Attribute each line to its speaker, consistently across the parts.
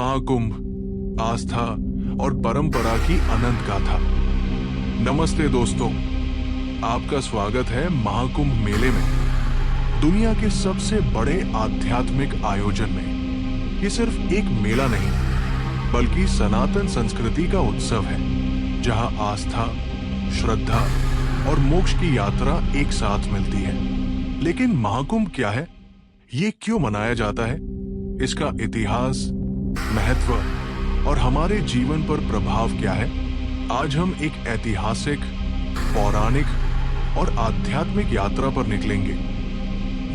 Speaker 1: महाकुंभ, आस्था और परंपरा की अनंत गाथा। नमस्ते दोस्तों, आपका स्वागत है महाकुंभ मेले में, दुनिया के सबसे बड़े आध्यात्मिक आयोजन में। ये सिर्फ एक मेला नहीं, बल्कि सनातन संस्कृति का उत्सव है, जहां आस्था, श्रद्धा और मोक्ष की यात्रा एक साथ मिलती है। लेकिन महाकुंभ क्या है? ये क्यों मनाया जाता है? इसका इतिहास, महत्व और हमारे जीवन पर प्रभाव क्या है? आज हम एक ऐतिहासिक, पौराणिक और आध्यात्मिक यात्रा पर निकलेंगे,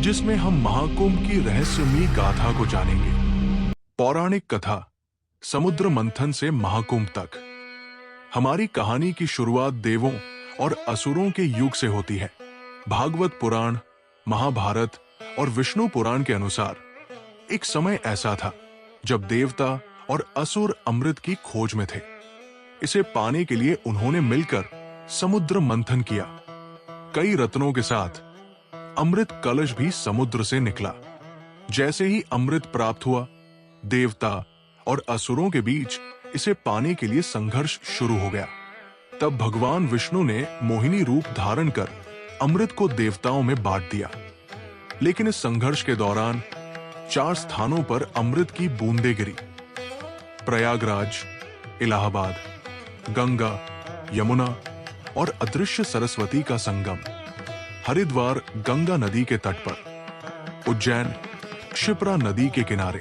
Speaker 1: जिसमें हम महाकुंभ की रहस्यमयी गाथा को जानेंगे। पौराणिक कथा, समुद्र मंथन से महाकुंभ तक। हमारी कहानी की शुरुआत देवों और असुरों के युग से होती है। भागवत पुराण, महाभारत और विष्णु पुराण के अनुसार एक समय ऐसा था जब देवता और असुर अमृत की खोज में थे। इसे पाने के लिए उन्होंने मिलकर समुद्र मंथन किया। कई रत्नों के साथ अमृत कलश भी समुद्र से निकला। जैसे ही अमृत प्राप्त हुआ, देवता और असुरों के बीच इसे पाने के लिए संघर्ष शुरू हो गया। तब भगवान विष्णु ने मोहिनी रूप धारण कर अमृत को देवताओं में बांट दिया। लेकिन इस संघर्ष के दौरान 4 स्थानों पर अमृत की बूंदें गिरी। प्रयागराज, इलाहाबाद, गंगा, यमुना और अदृश्य सरस्वती का संगम, हरिद्वार गंगा नदी के तट पर, उज्जैन क्षिप्रा नदी के किनारे,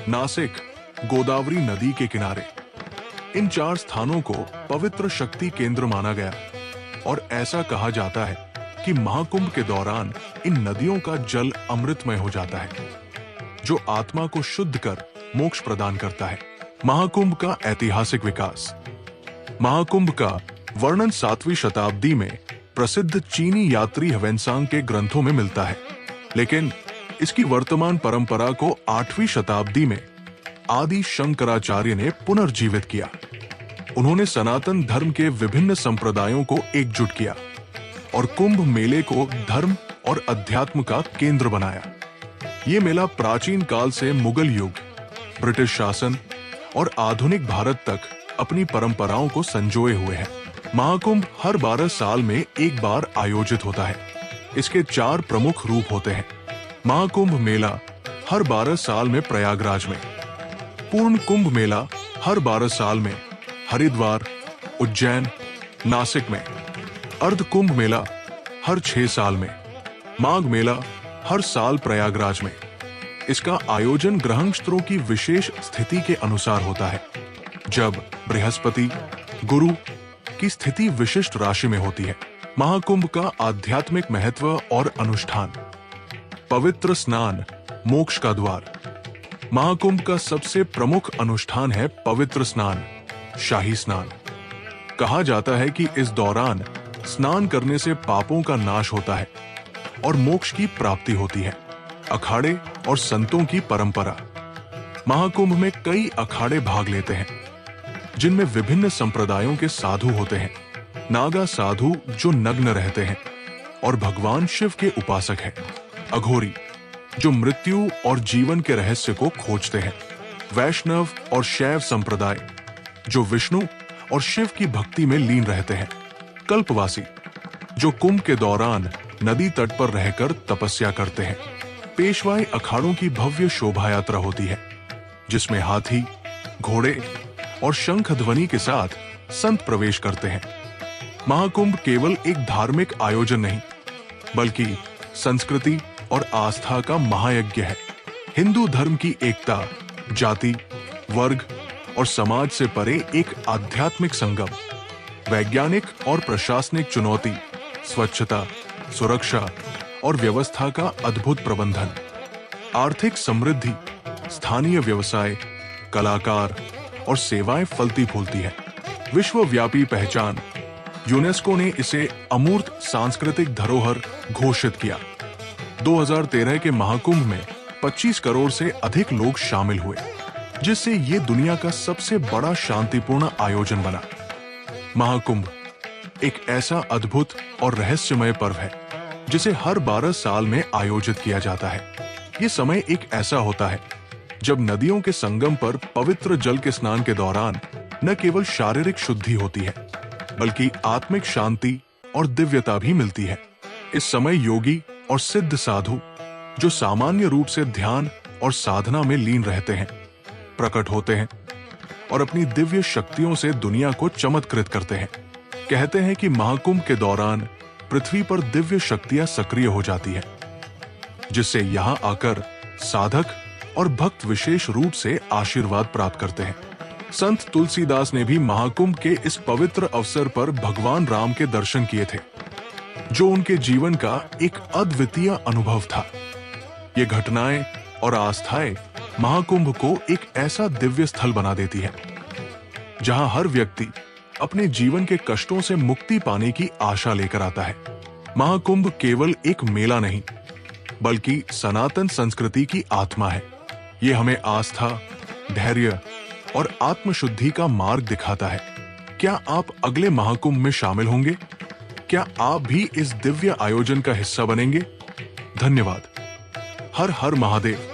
Speaker 1: नासिक गोदावरी नदी के किनारे। इन 4 स्थानों को पवित्र शक्ति केंद्र माना गया और ऐसा कहा जाता है कि महाकुंभ के दौरान इन नदियों का जल अमृतमय हो जाता है, जो आत्मा को शुद्ध कर मोक्ष प्रदान करता है। महाकुंभ का ऐतिहासिक विकास। महाकुंभ का वर्णन 7वीं शताब्दी में प्रसिद्ध चीनी यात्री ह्वेनसांग के ग्रंथों में मिलता है, लेकिन इसकी वर्तमान परंपरा को 8वीं शताब्दी में आदि शंकराचार्य ने पुनर्जीवित किया। उन्होंने सनातन धर्म के विभिन्न संप्रदायों को एकजुट किया और कुंभ मेले को धर्म और अध्यात्म का केंद्र बनाया। ये मेला प्राचीन काल से मुगल युग, ब्रिटिश शासन और आधुनिक भारत तक अपनी परंपराओं को संजोए हुए है। महाकुंभ हर 12 साल में एक बार आयोजित होता है। इसके 4 प्रमुख रूप होते हैं। महाकुंभ मेला हर 12 साल में प्रयागराज में, पूर्ण कुंभ मेला हर 12 साल में हरिद्वार, उज्जैन, नासिक में, अर्ध कुंभ मेला हर 6 साल में, माघ मेला हर साल प्रयागराज में। इसका आयोजन ग्रहनक्षत्रों की विशेष स्थिति के अनुसार होता है, जब बृहस्पति, गुरु की स्थिति विशिष्ट राशि में होती है। महाकुंभ का आध्यात्मिक महत्व और अनुष्ठान। पवित्र स्नान, मोक्ष का द्वार। महाकुंभ का सबसे प्रमुख अनुष्ठान है पवित्र स्नान, शाही स्नान। कहा जाता है कि इस दौरान स्नान करने से पापों का नाश होता है और मोक्ष की प्राप्ति होती है। अखाड़े और संतों की परंपरा। महाकुंभ में कई अखाड़े भाग लेते हैं, जिनमें विभिन्न संप्रदायों के साधु होते हैं। नागा साधु जो नग्न रहते हैं और भगवान शिव के उपासक हैं। अघोरी जो मृत्यु और जीवन के रहस्य को खोजते हैं। वैष्णव और शैव संप्रदाय जो विष्णु और शिव की भक्ति में लीन रहते हैं। कल्पवासी जो कुंभ के दौरान नदी तट पर रहकर तपस्या करते हैं। पेशवाई अखाड़ों की भव्य शोभा यात्रा होती है, जिसमें हाथी, घोड़े और शंख ध्वनि के साथ संत प्रवेश करते हैं। महाकुंभ केवल एक धार्मिक आयोजन नहीं, बल्कि संस्कृति और आस्था का महायज्ञ है। हिंदू धर्म की एकता, जाति, वर्ग और समाज से परे एक आध्यात्मिक संगम। वैज्ञानिक और प्रशासनिक चुनौती, स्वच्छता, सुरक्षा और व्यवस्था का अद्भुत प्रबंधन। आर्थिक समृद्धि, स्थानीय व्यवसाय, कलाकार और सेवाएं फलती फूलती है। विश्वव्यापी पहचान। यूनेस्को ने इसे अमूर्त सांस्कृतिक धरोहर घोषित किया। 2013 के महाकुंभ में 25 करोड़ से अधिक लोग शामिल हुए, जिससे ये दुनिया का सबसे बड़ा शांतिपूर्ण आयोजन बना। महाकुंभ एक ऐसा अद्भुत और रहस्यमय पर्व है, जिसे हर 12 साल में आयोजित किया जाता है। ये समय एक ऐसा होता है जब नदियों के संगम पर पवित्र जल के स्नान के दौरान न केवल शारीरिक शुद्धि होती है, बल्कि आत्मिक शांति और दिव्यता भी मिलती है। इस समय योगी और सिद्ध साधु, जो सामान्य रूप से ध्यान और साधना में लीन रहते हैं, प्रकट होते हैं और अपनी दिव्य शक्तियों से दुनिया को चमत्कृत करते हैं। कहते हैं कि महाकुंभ के दौरान पृथ्वी पर दिव्य शक्तियां सक्रिय हो जाती है, जिससे यहां आकर साधक और भक्त विशेष रूप से आशीर्वाद प्राप्त करते हैं। संत तुलसीदास ने भी महाकुंभ के इस पवित्र अवसर पर भगवान राम के दर्शन किए थे, जो उनके जीवन का एक अद्वितीय अनुभव था। ये घटनाएं और आस्थाएं महाकुंभ को एक ऐसा दिव्य स्थल बना देती है, जहां हर व्यक्ति अपने जीवन के कष्टों से मुक्ति पाने की आशा लेकर आता है। महाकुंभ केवल एक मेला नहीं, बल्कि सनातन संस्कृति की आत्मा है। ये हमें आस्था, धैर्य और आत्मशुद्धि का मार्ग दिखाता है। क्या आप अगले महाकुंभ में शामिल होंगे? क्या आप भी इस दिव्य आयोजन का हिस्सा बनेंगे? धन्यवाद। हर हर महादेव।